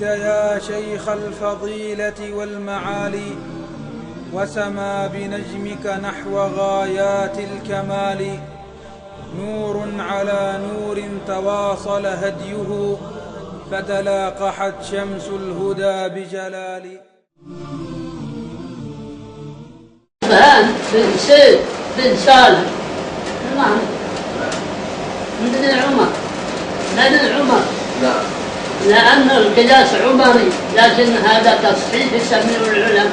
يا شيخ الفضيلة والمعالي، وسما بنجمك نحو غايات الكمال. نور على نور تواصل هديه، فتلاقحت شمس الهدى بجلال. بن سيد بن سالم، نعم، بن عمر، بن عمر، نعم، لأن القياس عمري، لكن هذا تصحيح يسميه العلماء.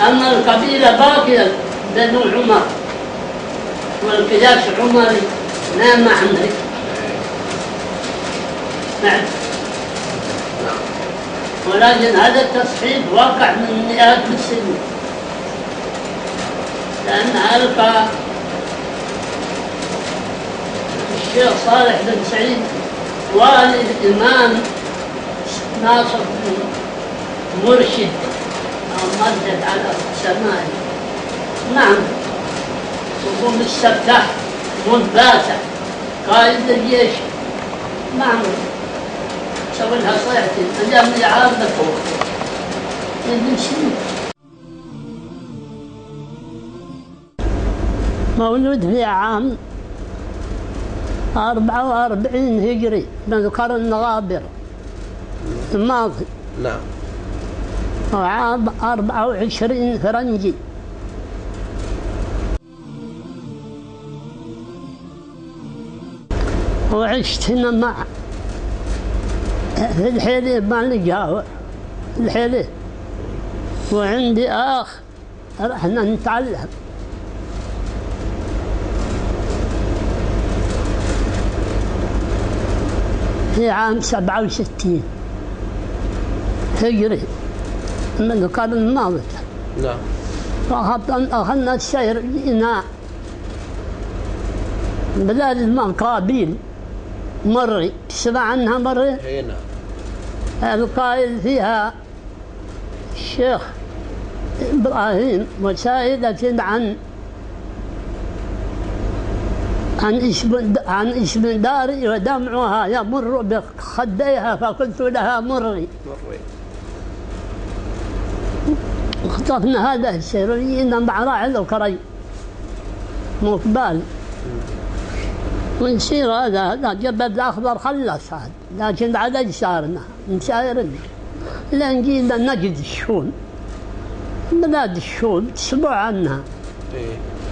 أما القبيلة باقية بنو عمر، والقياس عمري لا معنى. نعم، ولكن هذا التصحيح وقع من مئات السنين، لأن ألقى الشيخ صالح بن سعيد والي الإمام ناصر بن مرشد أو مرشد على سماعي، نعم، وهو مستفتح منباسع قائد الجيش، نعم، سوي لها صيحتي أجابني عارضة ابن سنين. مولود في عام 44 هجري من قرن غابر الماضي، نعم، وعام 24 فرنجي. وعشت هنا مع في الحيلة مع الجاوة الحيلة، وعندي أخ رحنا نتعلم. في عام 67 هجري من القرن الماضي، نعم، أخذنا السير إلى بلاد المقابيل مري، تسمع عنها مري؟ اي نعم. القائل فيها الشيخ إبراهيم وسائلة عن اسم داري ودمعها يمر بخديها، فقلت لها مري. اخطفنا هذا السيريين مع راعي الكري مقبال، ونسير هذا جبل الأخضر خلص هذا، لكن على يسارنا مسايرنا لين جينا نجد الشون، بلاد الشون تسمع عنها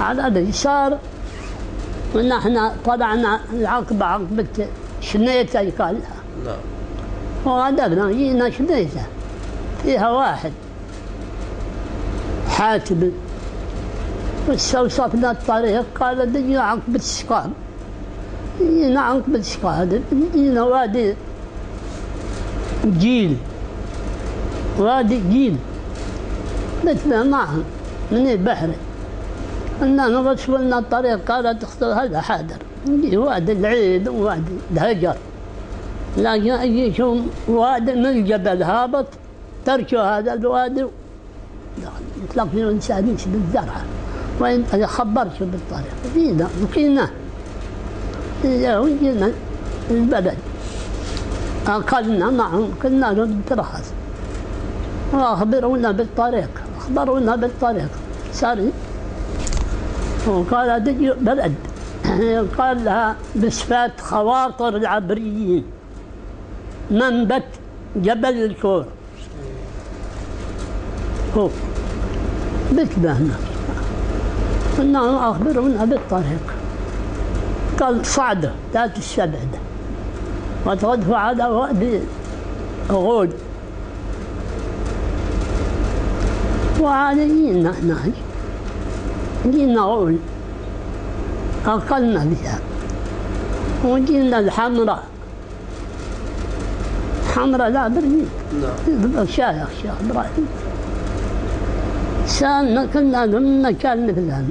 على اليسار، ونحن طلعنا العقبة عقبة شنيتة يقالها، نعم، وغادرنا جينا شنيتة فيها واحد حاتم، واستوصفنا الطريق قال دجنا عقبة السقام، جينا عقبة السقام، جينا وادي جيل، وادي جيل مثل معهم من البحر، إننا نغشوا لنا الطريق قال تخطر هذا حاضر، نجي وادي العيد ووادي الهجر، لكن أجيكم وادي من الجبل هابط تركوا هذا الوادي، تلاقوا إنسان بالزرعة، وإن خبرت بالطريق جينا وكينا جينا البلد، أكلنا معهم كنا نترخص، وأخبرونا بالطريق ساري، وقال هذه بلد قال لها بصفات خواطر العبريين منبت جبل الكور، هو بتنا هنا، إنهم أخبرونا بالطريق، قال صعدوا ذات السبعدة وتغدفوا على وادي غود، وعلينا هناك جينا غول أقلنا بها، وجينا الحمراء العبريين، نعم، شيخ إبراهيم سالنا كنا من مكان مثلها،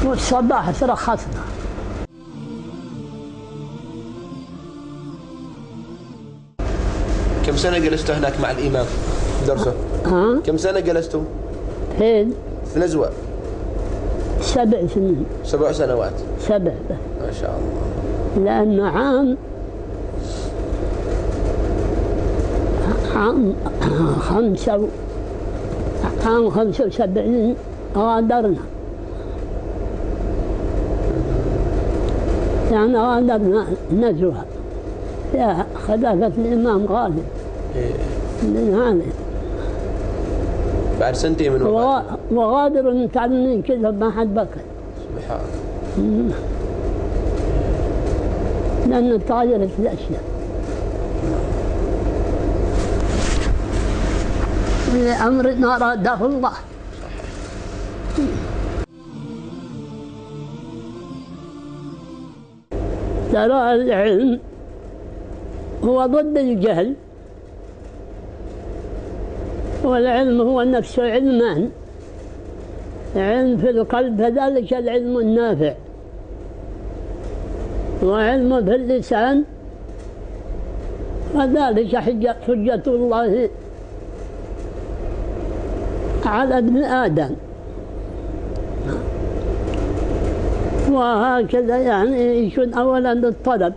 والصباح ترخصنا. كم سنة جلستوا هناك مع الإمام درسه؟ كم سنة جلستوا؟ فين؟ في نزوة. 7 سنين. 7 سنوات. 7 ما شاء الله. لأنه عام عام 75 غادرنا، يعني غادرنا نزوها يا خلافة الإمام غالب بن هانئ. بعد سنتين من وفاته. وغادر متعلمين كذا ما حد بكى. سبحان الله. لأنه تغيرت الأشياء. لأمر أراده الله. ترى العلم هو ضد الجهل، والعلم هو نفسه علمان، علم في القلب فذلك العلم النافع، وعلم في اللسان وذلك حجة الله على ابن آدم. وهكذا يعني يكون أولا الطلب،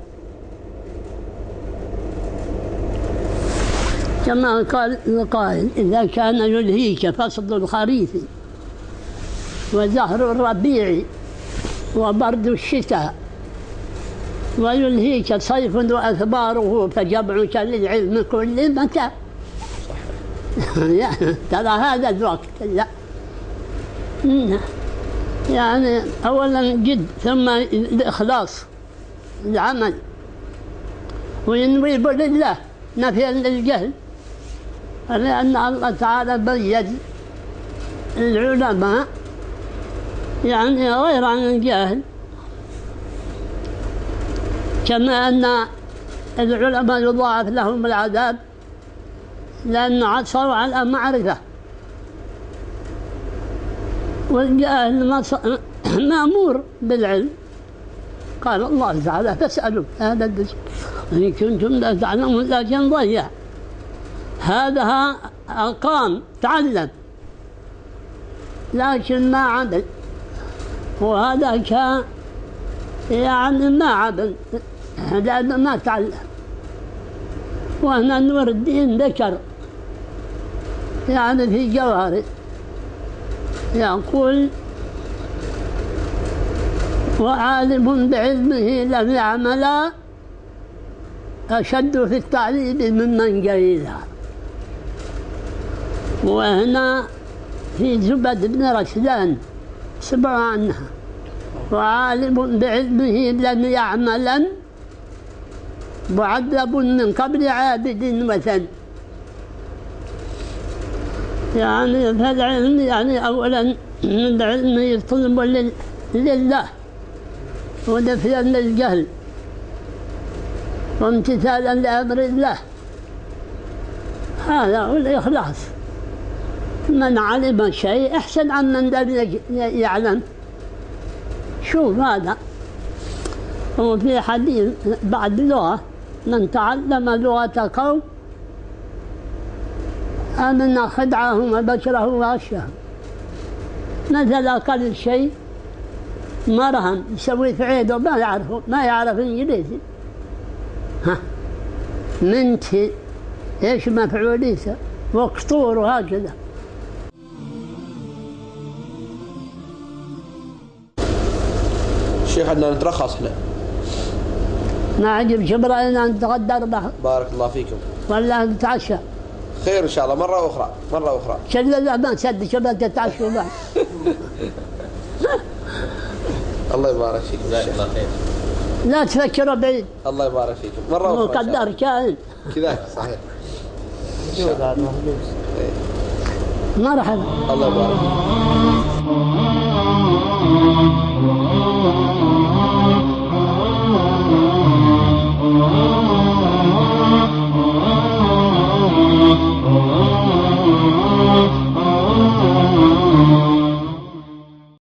كما قال القائل: إذا كان يلهيك فصل الخريف وزهر الربيع وبرد الشتاء ويلهيك صيف وأثباره فجمعك للعلم كل متى. ترى هذا الوقت لا يعني أولا جد، ثم الإخلاص العمل، وينوي لله نفيا للجهل، لأن الله تعالى بين العلماء يعني غير عن الجاهل، كما أن العلماء يضاعف لهم العذاب لأن عصروا على معرفة، والجاهل مأمور بالعلم. قال الله تعالى: فاسألوا هذا الدرس إن كنتم لا تعلمون، لكن ضيع هذا أقام تعلم لكن ما عمل، وهذا كان يعني ما عمل لأنه ما تعلم. وهنا نور الدين ذكر يعني في جوهره يقول: وعالم بعلمه لم يعمل أشد في التعليم ممن جهلها. وهنا في زبد بن رشدان سمعوا عنها: وعالم بعلمه لم يعملا معذب من قبل عابد وثن. يعني فالعلم يعني أولا من العلم يطلب لله ونفيا للجهل وامتثالا لأمر الله، هذا هو الإخلاص. من علم شيء أحسن عن من لم يعلم. شوف هذا، وفي حديث بعد لغة: من تعلم لغة قوم أمن خدعهم وبشره وغشهم. مثل أقل شيء مرهم يسوي في عيده ما يعرف إنجليزي، منتي إيش مفعوليته وقطور وهكذا. شيخ عندنا نترخص احنا. ما عجب شبرا أن نتغدى أربعة. بارك الله فيكم. ولا نتعشى. خير إن شاء الله مرة أخرى. مرة أخرى. لا ما سد شبرا تتعشوا بعد. الله يبارك فيكم. جزاك الله خير. لا تفكروا بعيد. الله يبارك فيكم. مرة أخرى. مقدر كائن. كذا صحيح. مرحبا. الله يبارك فيكم.